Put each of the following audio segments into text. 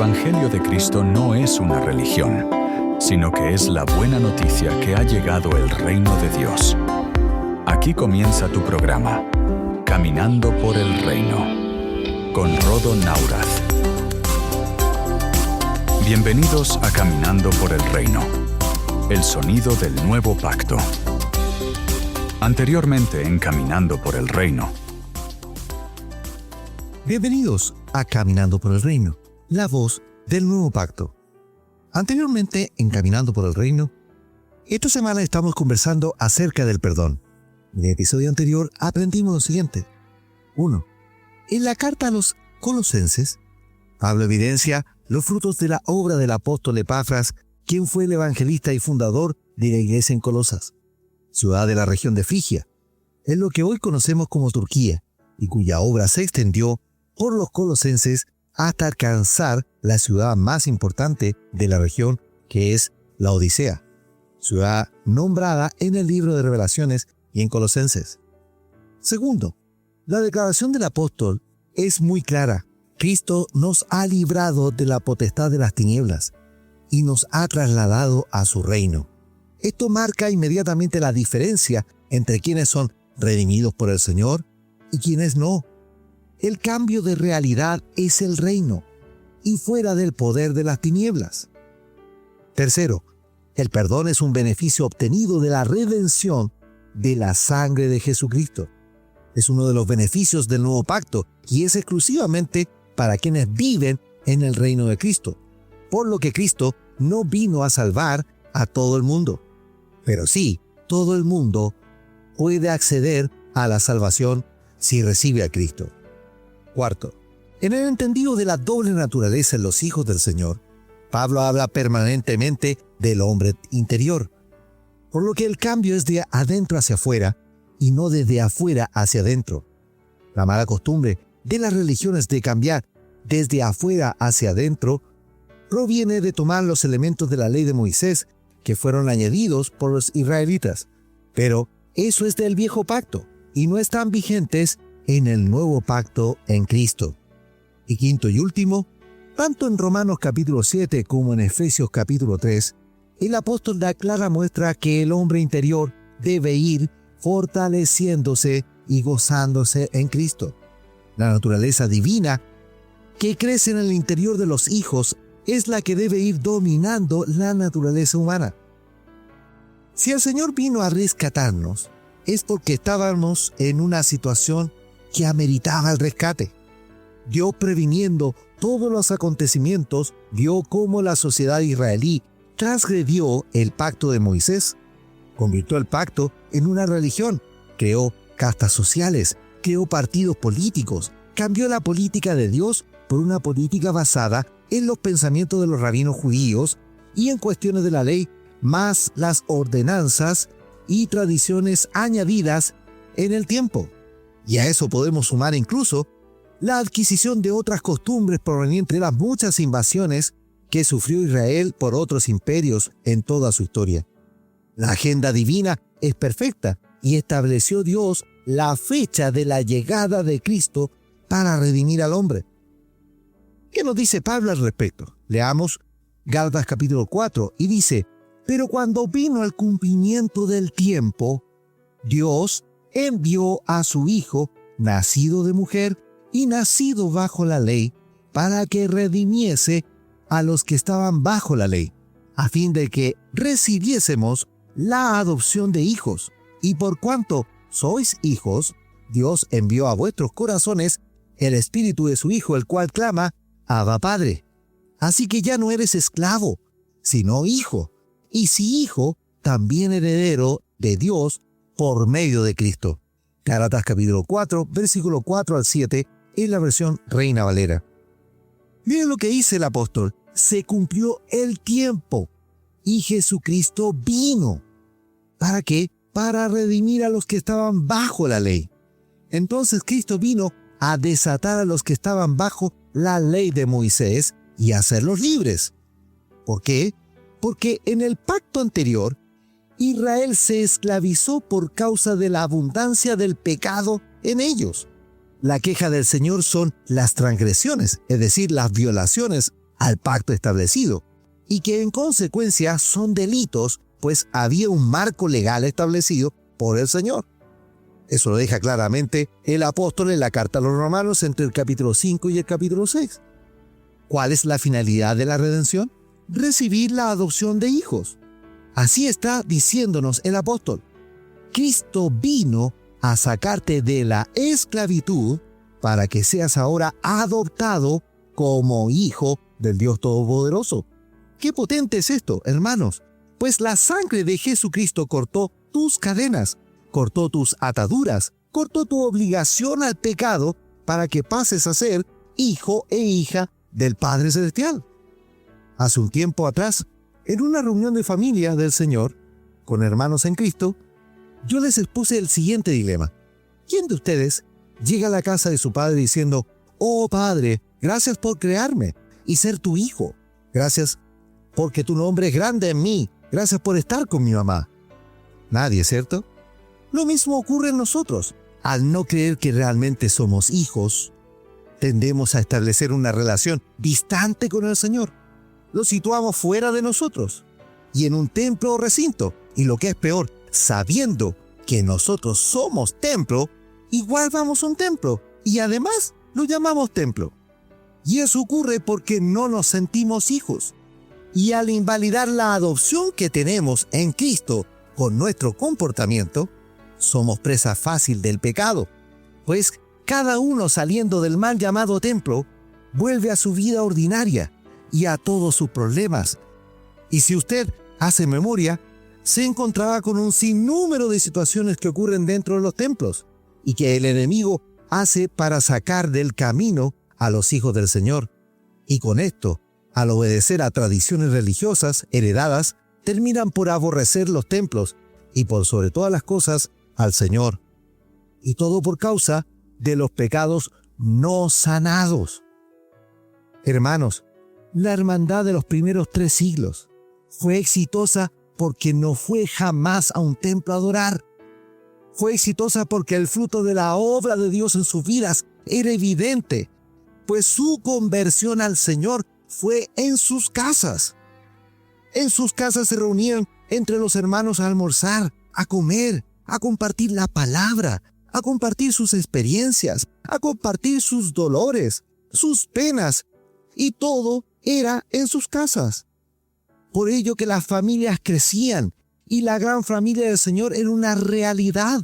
Evangelio de Cristo no es una religión, sino que es la buena noticia que ha llegado el reino de Dios. Aquí comienza tu programa, Caminando por el Reino, con Rodo Naurath. Bienvenidos a Caminando por el Reino, el sonido del nuevo pacto. Anteriormente en Caminando por el Reino. Bienvenidos a Caminando por el Reino, la voz del nuevo pacto. Anteriormente en Caminando por el Reino, esta semana estamos conversando acerca del perdón. En el episodio anterior aprendimos lo siguiente. 1. En la carta a los Colosenses, Pablo evidencia los frutos de la obra del apóstol Epafras, quien fue el evangelista y fundador de la iglesia en Colosas, ciudad de la región de Frigia, en lo que hoy conocemos como Turquía, y cuya obra se extendió por los colosenses hasta alcanzar la ciudad más importante de la región, que es la Odisea, ciudad nombrada en el libro de Revelaciones y en Colosenses. Segundo, la declaración del apóstol es muy clara. Cristo nos ha librado de la potestad de las tinieblas y nos ha trasladado a su reino. Esto marca inmediatamente la diferencia entre quienes son redimidos por el Señor y quienes no. El cambio de realidad es el reino y fuera del poder de las tinieblas. Tercero, el perdón es un beneficio obtenido de la redención de la sangre de Jesucristo. Es uno de los beneficios del nuevo pacto y es exclusivamente para quienes viven en el reino de Cristo, por lo que Cristo no vino a salvar a todo el mundo. Pero sí, todo el mundo puede acceder a la salvación si recibe a Cristo. Cuarto, en el entendido de la doble naturaleza en los hijos del Señor, Pablo habla permanentemente del hombre interior, por lo que el cambio es de adentro hacia afuera y no desde afuera hacia adentro. La mala costumbre de las religiones de cambiar desde afuera hacia adentro proviene de tomar los elementos de la ley de Moisés que fueron añadidos por los israelitas, pero eso es del viejo pacto y no están vigentes en el nuevo pacto en Cristo. Y quinto y último, tanto en Romanos capítulo 7 como en Efesios capítulo 3, el apóstol da clara muestra que el hombre interior debe ir fortaleciéndose y gozándose en Cristo. La naturaleza divina que crece en el interior de los hijos es la que debe ir dominando la naturaleza humana. Si el Señor vino a rescatarnos, es porque estábamos en una situación que ameritaba el rescate. Dios, previniendo todos los acontecimientos, vio cómo la sociedad israelí transgredió el pacto de Moisés, convirtió el pacto en una religión, creó castas sociales, creó partidos políticos, cambió la política de Dios por una política basada en los pensamientos de los rabinos judíos y en cuestiones de la ley, más las ordenanzas y tradiciones añadidas en el tiempo. Y a eso podemos sumar incluso la adquisición de otras costumbres provenientes de las muchas invasiones que sufrió Israel por otros imperios en toda su historia. La agenda divina es perfecta y estableció Dios la fecha de la llegada de Cristo para redimir al hombre. ¿Qué nos dice Pablo al respecto? Leamos Gálatas capítulo 4 y dice: pero cuando vino el cumplimiento del tiempo, Dios envió a su Hijo, nacido de mujer y nacido bajo la ley, para que redimiese a los que estaban bajo la ley, a fin de que recibiésemos la adopción de hijos. Y por cuanto sois hijos, Dios envió a vuestros corazones el espíritu de su Hijo, el cual clama: Abba, Padre. Así que ya no eres esclavo, sino hijo, y si hijo, también heredero de Dios por medio de Cristo. Gálatas capítulo 4, versículo 4 al 7, en la versión Reina Valera. Miren lo que dice el apóstol: se cumplió el tiempo y Jesucristo vino. ¿Para qué? Para redimir a los que estaban bajo la ley. Entonces Cristo vino a desatar a los que estaban bajo la ley de Moisés y hacerlos libres. ¿Por qué? Porque en el pacto anterior, Israel se esclavizó por causa de la abundancia del pecado en ellos. La queja del Señor son las transgresiones, es decir, las violaciones al pacto establecido, y que en consecuencia son delitos, pues había un marco legal establecido por el Señor. Eso lo deja claramente el apóstol en la carta a los Romanos entre el capítulo 5 y el capítulo 6. ¿Cuál es la finalidad de la redención? Recibir la adopción de hijos. Así está diciéndonos el apóstol. Cristo vino a sacarte de la esclavitud para que seas ahora adoptado como hijo del Dios Todopoderoso. ¡Qué potente es esto, hermanos! Pues la sangre de Jesucristo cortó tus cadenas, cortó tus ataduras, cortó tu obligación al pecado para que pases a ser hijo e hija del Padre Celestial. Hace un tiempo atrás, en una reunión de familia del Señor, con hermanos en Cristo, yo les expuse el siguiente dilema. ¿Quién de ustedes llega a la casa de su padre diciendo: «Oh Padre, gracias por crearme y ser tu hijo. Gracias porque tu nombre es grande en mí. Gracias por estar con mi mamá»? Nadie, ¿cierto? Lo mismo ocurre en nosotros. Al no creer que realmente somos hijos, tendemos a establecer una relación distante con el Señor. Lo situamos fuera de nosotros y en un templo o recinto. Y lo que es peor, sabiendo que nosotros somos templo, igual vamos a un templo y además lo llamamos templo. Y eso ocurre porque no nos sentimos hijos. Y al invalidar la adopción que tenemos en Cristo con nuestro comportamiento, somos presa fácil del pecado. Pues cada uno, saliendo del mal llamado templo, vuelve a su vida ordinaria y a todos sus problemas. Y si usted hace memoria, se encontraba con un sinnúmero de situaciones que ocurren dentro de los templos y que el enemigo hace para sacar del camino a los hijos del Señor. Y con esto, al obedecer a tradiciones religiosas heredadas, terminan por aborrecer los templos y por sobre todas las cosas al Señor. Y todo por causa de los pecados no sanados. Hermanos, la hermandad de los primeros 3 siglos fue exitosa porque no fue jamás a un templo a adorar. Fue exitosa porque el fruto de la obra de Dios en sus vidas era evidente, pues su conversión al Señor fue en sus casas. En sus casas se reunían entre los hermanos a almorzar, a comer, a compartir la palabra, a compartir sus experiencias, a compartir sus dolores, sus penas, y todo era en sus casas. Por ello que las familias crecían y la gran familia del Señor era una realidad.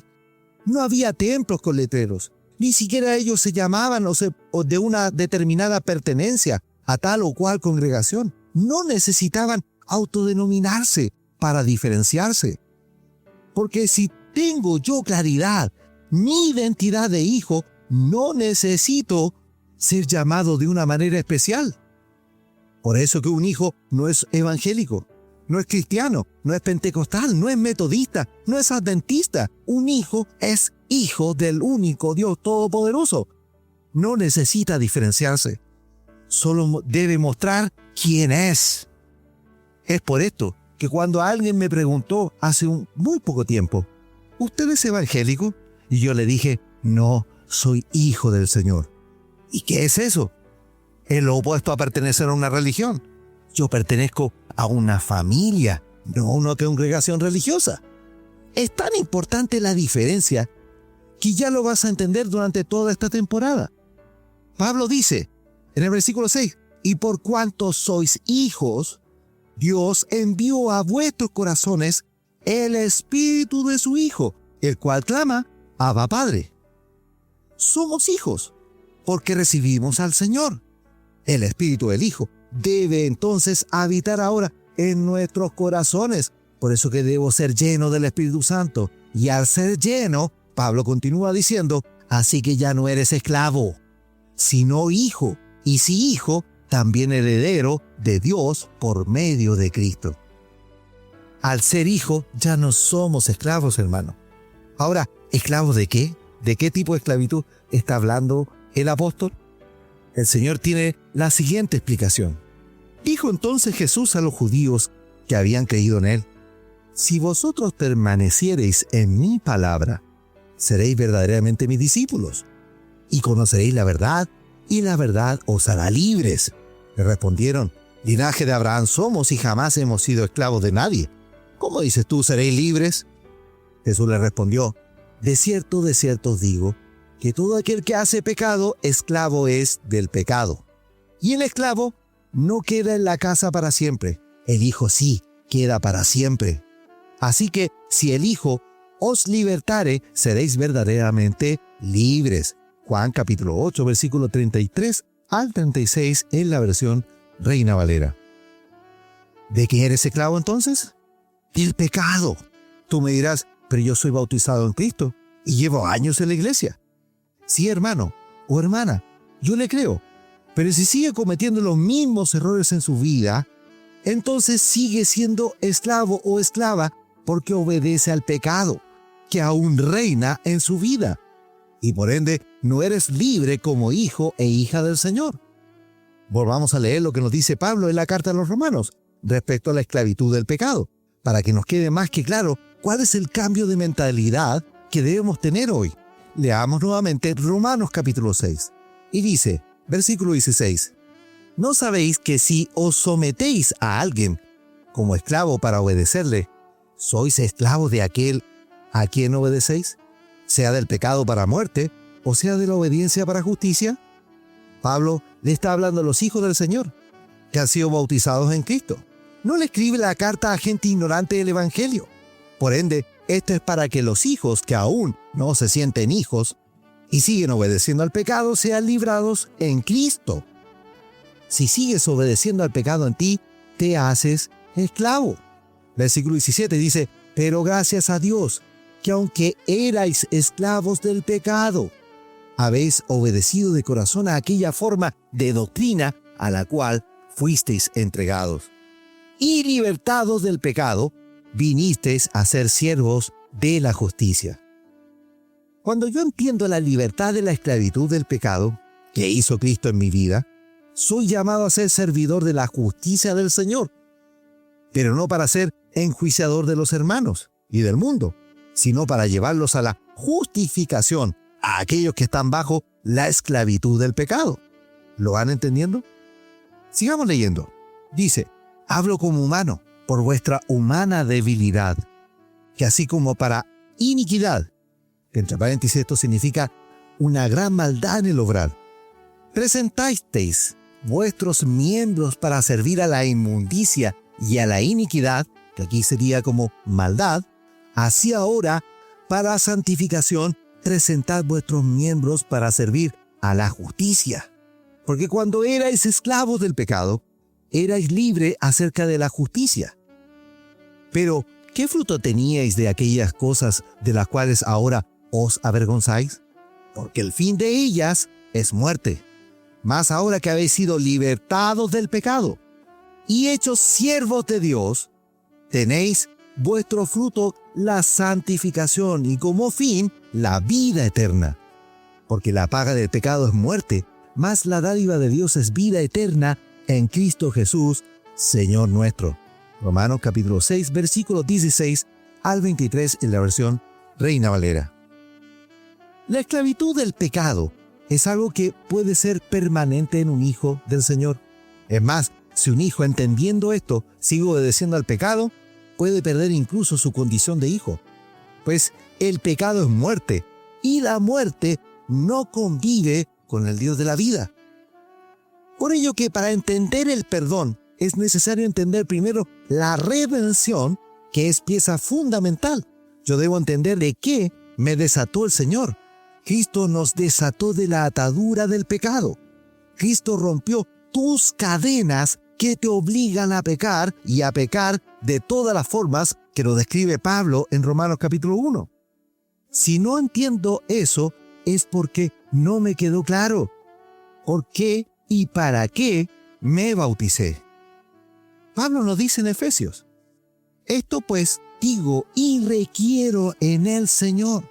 No había templos con letreros, ni siquiera ellos se llamaban o de una determinada pertenencia a tal o cual congregación. No necesitaban autodenominarse para diferenciarse. Porque si tengo yo claridad, mi identidad de hijo, no necesito ser llamado de una manera especial. Por eso que un hijo no es evangélico, no es cristiano, no es pentecostal, no es metodista, no es adventista. Un hijo es hijo del único Dios Todopoderoso. No necesita diferenciarse. Solo debe mostrar quién es. Es por esto que cuando alguien me preguntó hace muy poco tiempo, ¿usted es evangélico? Y yo le dije, no, soy hijo del Señor. ¿Y qué es eso? Es lo opuesto a pertenecer a una religión. Yo pertenezco a una familia, no a una congregación religiosa. Es tan importante la diferencia que ya lo vas a entender durante toda esta temporada. Pablo dice en el versículo 6, y por cuanto sois hijos, Dios envió a vuestros corazones el espíritu de su Hijo, el cual clama, Abba Padre. Somos hijos porque recibimos al Señor. El espíritu del Hijo debe entonces habitar ahora en nuestros corazones. Por eso que debo ser lleno del Espíritu Santo. Y al ser lleno, Pablo continúa diciendo, así que ya no eres esclavo, sino hijo. Y si hijo, también heredero de Dios por medio de Cristo. Al ser hijo, ya no somos esclavos, hermano. Ahora, ¿esclavos de qué? ¿De qué tipo de esclavitud está hablando el apóstol? El Señor tiene la siguiente explicación. Dijo entonces Jesús a los judíos que habían creído en él, si vosotros permaneciereis en mi palabra, seréis verdaderamente mis discípulos, y conoceréis la verdad, y la verdad os hará libres. Le respondieron: linaje de Abraham somos y jamás hemos sido esclavos de nadie. ¿Cómo dices tú, seréis libres? Jesús le respondió: de cierto os digo, que todo aquel que hace pecado, esclavo es del pecado. Y el esclavo no queda en la casa para siempre, el Hijo sí queda para siempre. Así que si el Hijo os libertare, seréis verdaderamente libres. Juan capítulo 8, versículo 33 al 36 en la versión Reina Valera. ¿De qué eres esclavo entonces? Del pecado. Tú me dirás: pero yo soy bautizado en Cristo y llevo años en la iglesia. Sí, hermano o hermana, yo le creo. Pero si sigue cometiendo los mismos errores en su vida, entonces sigue siendo esclavo o esclava porque obedece al pecado, que aún reina en su vida. Y por ende, no eres libre como hijo e hija del Señor. Volvamos a leer lo que nos dice Pablo en la carta a los Romanos respecto a la esclavitud del pecado, para que nos quede más que claro cuál es el cambio de mentalidad que debemos tener hoy. Leamos nuevamente Romanos capítulo 6. Y dice, versículo 16: ¿no sabéis que si os sometéis a alguien como esclavo para obedecerle, sois esclavos de aquel a quien obedecéis, sea del pecado para muerte o sea de la obediencia para justicia? Pablo le está hablando a los hijos del Señor, que han sido bautizados en Cristo. No le escribe la carta a gente ignorante del Evangelio. Por ende, esto es para que los hijos que aún no se sienten hijos y siguen obedeciendo al pecado sean librados en Cristo. Si sigues obedeciendo al pecado en ti, te haces esclavo. Versículo 17 dice: pero gracias a Dios, que aunque erais esclavos del pecado, habéis obedecido de corazón a aquella forma de doctrina a la cual fuisteis entregados. Y libertados del pecado, vinisteis a ser siervos de la justicia. Cuando yo entiendo la libertad de la esclavitud del pecado que hizo Cristo en mi vida, soy llamado a ser servidor de la justicia del Señor, pero no para ser enjuiciador de los hermanos y del mundo, sino para llevarlos a la justificación a aquellos que están bajo la esclavitud del pecado. ¿Lo van entendiendo? Sigamos leyendo. Dice: hablo como humano, por vuestra humana debilidad, que así como para iniquidad, que entre paréntesis esto significa una gran maldad en el obrar, presentasteis vuestros miembros para servir a la inmundicia y a la iniquidad, que aquí sería como maldad, así ahora, para santificación, presentad vuestros miembros para servir a la justicia. Porque cuando erais esclavos del pecado, erais libres acerca de la justicia. Pero, ¿qué fruto teníais de aquellas cosas de las cuales ahora os avergonzáis? Porque el fin de ellas es muerte. Mas ahora que habéis sido libertados del pecado y hechos siervos de Dios, tenéis vuestro fruto la santificación y como fin la vida eterna. Porque la paga del pecado es muerte, mas la dádiva de Dios es vida eterna en Cristo Jesús, Señor nuestro. Romanos capítulo 6, versículos 16 al 23 en la versión Reina Valera. La esclavitud del pecado es algo que puede ser permanente en un hijo del Señor. Es más, si un hijo, entendiendo esto, sigue obedeciendo al pecado, puede perder incluso su condición de hijo. Pues el pecado es muerte, y la muerte no convive con el Dios de la vida. Por ello que para entender el perdón es necesario entender primero la redención, que es pieza fundamental. Yo debo entender de qué me desató el Señor. Cristo nos desató de la atadura del pecado. Cristo rompió tus cadenas que te obligan a pecar y a pecar de todas las formas que lo describe Pablo en Romanos capítulo 1. Si no entiendo eso, es porque no me quedó claro por qué y para qué me bauticé. Pablo nos dice en Efesios: esto pues digo y requiero en el Señor,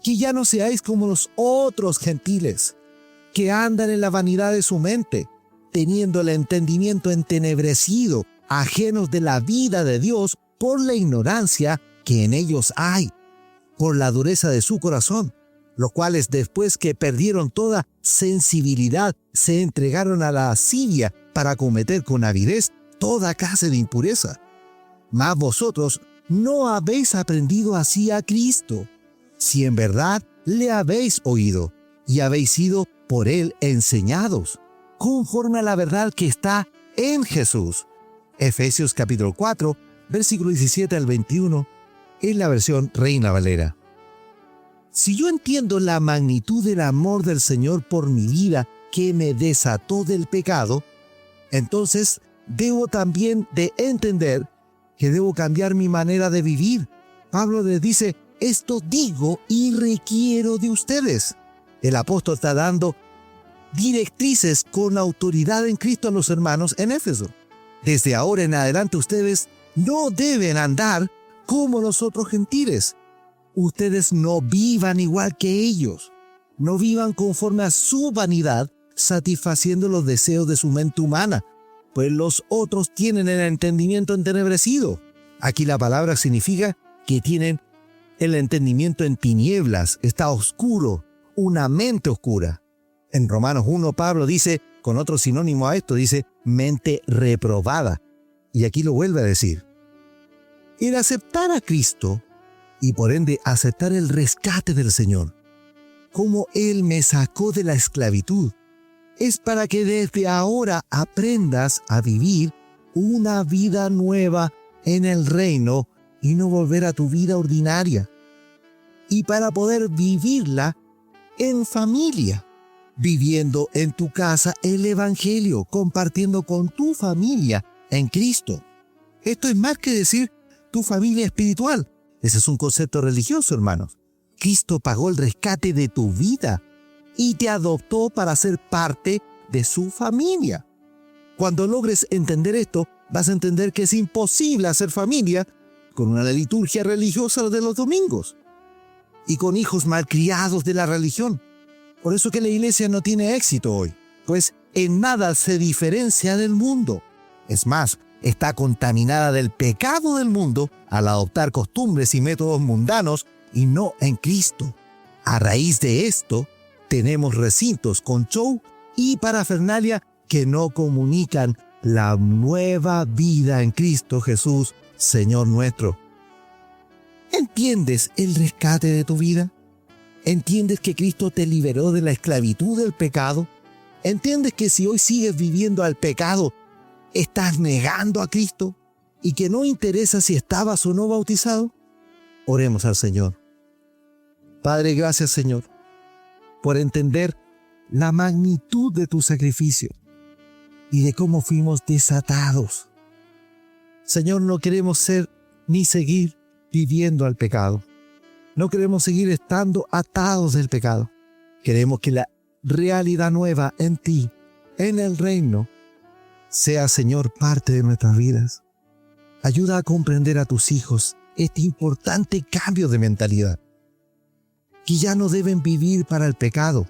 que ya no seáis como los otros gentiles, que andan en la vanidad de su mente, teniendo el entendimiento entenebrecido, ajenos de la vida de Dios por la ignorancia que en ellos hay, por la dureza de su corazón, los cuales después que perdieron toda sensibilidad se entregaron a la lascivia, para cometer con avidez toda clase de impureza. Mas vosotros no habéis aprendido así a Cristo, si en verdad le habéis oído y habéis sido por él enseñados, conforme a la verdad que está en Jesús. Efesios capítulo 4, versículo 17 al 21, en la versión Reina Valera. Si yo entiendo la magnitud del amor del Señor por mi vida que me desató del pecado, entonces debo también de entender que debo cambiar mi manera de vivir. Pablo les dice, esto digo y requiero de ustedes. El apóstol está dando directrices con autoridad en Cristo a los hermanos en Éfeso. Desde ahora en adelante ustedes no deben andar como los otros gentiles. Ustedes no vivan igual que ellos. No vivan conforme a su vanidad, satisfaciendo los deseos de su mente humana, pues los otros tienen el entendimiento entenebrecido. Aquí la palabra significa que tienen el entendimiento en tinieblas, está oscuro, una mente oscura. En Romanos 1, Pablo dice, con otro sinónimo a esto, dice mente reprobada. Y aquí lo vuelve a decir. El aceptar a Cristo y por ende aceptar el rescate del Señor, como Él me sacó de la esclavitud, es para que desde ahora aprendas a vivir una vida nueva en el reino y no volver a tu vida ordinaria. Y para poder vivirla en familia, viviendo en tu casa el Evangelio, compartiendo con tu familia en Cristo. Esto es más que decir tu familia espiritual. Ese es un concepto religioso, hermanos. Cristo pagó el rescate de tu vida y te adoptó para ser parte de su familia. Cuando logres entender esto, vas a entender que es imposible hacer familia con una liturgia religiosa de los domingos y con hijos malcriados de la religión. Por eso que la iglesia no tiene éxito hoy, pues en nada se diferencia del mundo. Es más, está contaminada del pecado del mundo al adoptar costumbres y métodos mundanos y no en Cristo. A raíz de esto, tenemos recintos con show y parafernalia que no comunican la nueva vida en Cristo Jesús, Señor nuestro. ¿Entiendes el rescate de tu vida? ¿Entiendes que Cristo te liberó de la esclavitud del pecado? ¿Entiendes que si hoy sigues viviendo al pecado, estás negando a Cristo y que no interesa si estabas o no bautizado? Oremos al Señor. Padre, gracias, Señor, por entender la magnitud de tu sacrificio y de cómo fuimos desatados. Señor, no queremos ser ni seguir viviendo al pecado. No queremos seguir estando atados del pecado. Queremos que la realidad nueva en ti, en el reino, sea, Señor, parte de nuestras vidas. Ayuda a comprender a tus hijos este importante cambio de mentalidad, que ya no deben vivir para el pecado,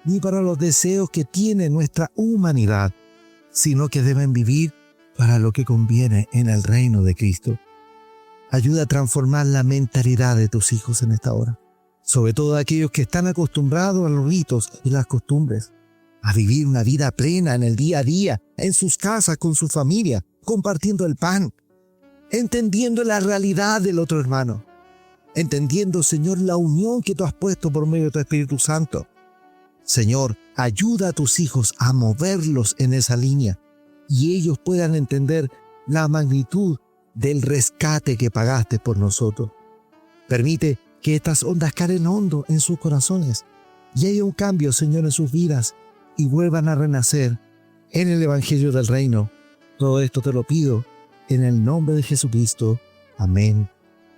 ni para los deseos que tiene nuestra humanidad, sino que deben vivir para lo que conviene en el reino de Cristo. Ayuda a transformar la mentalidad de tus hijos en esta hora, sobre todo aquellos que están acostumbrados a los ritos y las costumbres, a vivir una vida plena en el día a día, en sus casas, con su familia, compartiendo el pan, entendiendo la realidad del otro hermano, entendiendo, Señor, la unión que tú has puesto por medio de tu Espíritu Santo. Señor, ayuda a tus hijos a moverlos en esa línea y ellos puedan entender la magnitud del rescate que pagaste por nosotros. Permite que estas ondas calen hondo en sus corazones y haya un cambio, Señor, en sus vidas y vuelvan a renacer en el Evangelio del Reino. Todo esto te lo pido en el nombre de Jesucristo. Amén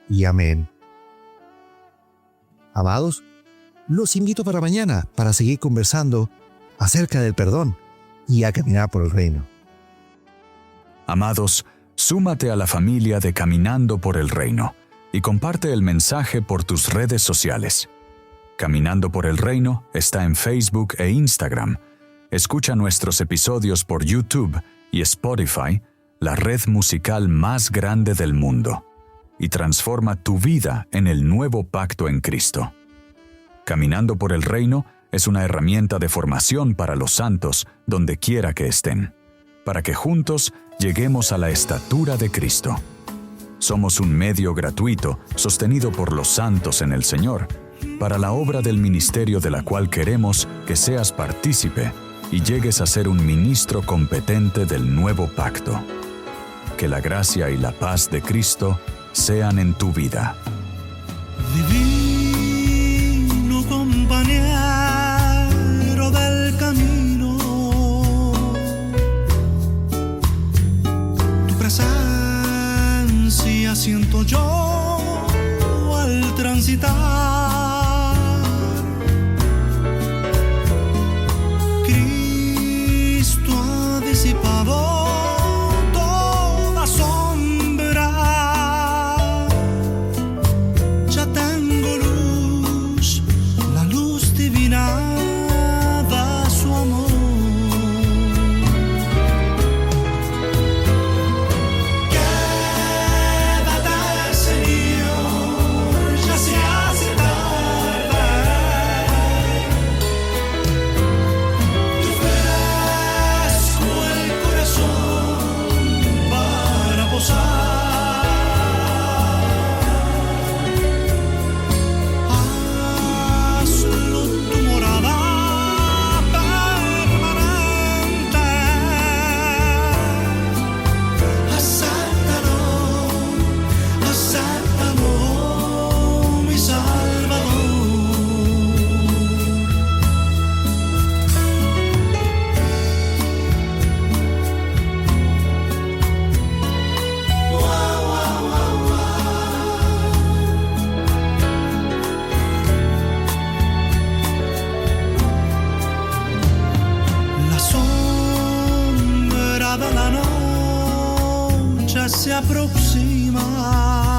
y amén. Amados, los invito para mañana para seguir conversando acerca del perdón y a caminar por el reino. Amados, súmate a la familia de Caminando por el Reino y comparte el mensaje por tus redes sociales. Caminando por el Reino está en Facebook e Instagram. Escucha nuestros episodios por YouTube y Spotify, la red musical más grande del mundo, y transforma tu vida en el nuevo pacto en Cristo. Caminando por el Reino es una herramienta de formación para los santos donde quiera que estén, para que juntos lleguemos a la estatura de Cristo. Somos un medio gratuito, sostenido por los santos en el Señor, para la obra del ministerio de la cual queremos que seas partícipe y llegues a ser un ministro competente del nuevo pacto. Que la gracia y la paz de Cristo sean en tu vida. Divino compañero del camino, tu presencia siento yo al transitar. Cristo ha disipado toda sombra. Ya tengo luz, la luz divina da su amor. Quédate, Señor, ya se hace tarde. Tu fresco el corazón para posar. Hazlo tu morada permanente. Acéptalo, acéptalo, mi Salvador. La sombra de la noche se aproxima.